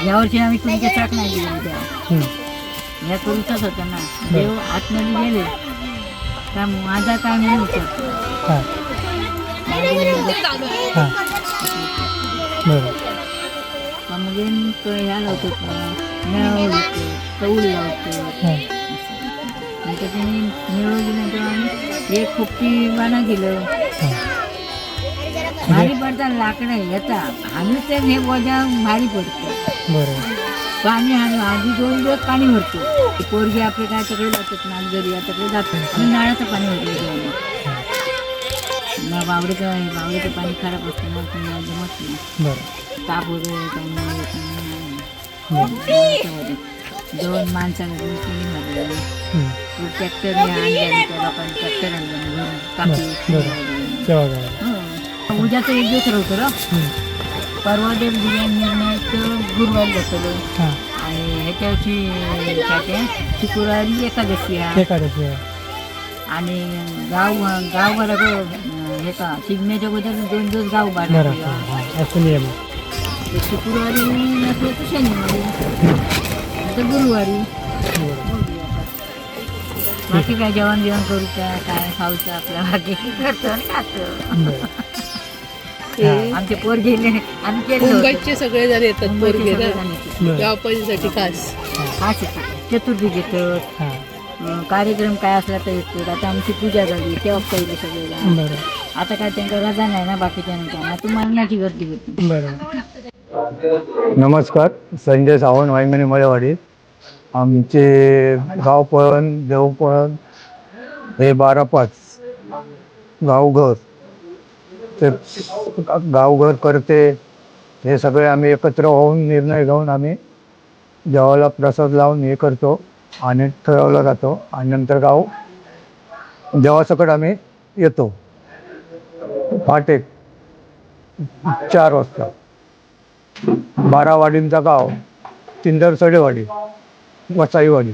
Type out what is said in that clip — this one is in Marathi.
यावर्षी आम्ही तुमच्या चाक नाही दिले देवा. या करूचाच होता ना. देव आतमध्ये गेले का माझा काय म्हणून विचारतो. हां हां बरं का मग ह्या लावतो मेळ लावतो कौल लावतो. हां आणि त्याच्याने मिळवून दिल्यानंतर आम्ही एक खोपटी बाणा केलं. हां भारी पडतात लाकडं येता आम्ही ते हे वजा भारी पडतो. बरं पाणी आणि आधी 2 दिवस पाणी भरतो. ते पोरगी आपले काय तिकडे जातात ना घरी तिकडे जातो आणि नाळाचं पाणी भरतो. मग बावडीचं पाणी खराब असतं मग तुम्हाला जमत नाही. बरं ताप वगैरे काही नाही. 2 माणसाला 2 भरले. ट्रॅक्टरने आणलं त्या लोकांनी ट्रॅक्टर आणलं घरून कापी. तेव्हा काय उद्याचं एक दिवस राहतो ना. परवा देव दिल्या निर्णय गुरुवारी जातो. हां आणि ह्याच्यावरची काय ते शुक्रवारी एकादशी आहे. एकादशी आहे. आणि गावभरात हे का शिगण्याच्या अगोदर 2 दिवस गाव बरं बांधायचं. हां असं नियम आहे. ते शुक्रवारी नसलं तर शनिवारी तर गुरुवारी. बाकी काय जेवण करू काय खाऊचं आपल्या बाकी करतो आणि खातो. आमचे पोर गेले आम्ही केलं मुंबईचे सगळे जण येतात पोरगे ना बरं गावपाळीसाठी खास. खास येतात चतुर्थी घेतात. हां कार्यक्रम काय असला तर येतात. आता आमची पूजा झाली तेव्हा पहिले सगळेला. बरं आता काय त्यांना रजा नाही ना बाकीच्या नंतर तुम्हाला नाही गर्दी होती. बरं नमस्कार. संजय सावंत वाईमनी मळेवाडी. आमचे गावपळण देवपळण हे 12-5 गावघर ते गावघर करते हे सगळे आम्ही एकत्र होऊन निर्णय घेऊन आम्ही देवाला प्रसाद लावून हे करतो आणि ठरवला जातो. आणि नंतर गाव देवासकट आम्ही येतो पहाटे 4 वाजता. 12 वाडींचा गाव, तिंदर सडेवाडी, वसाईवाडी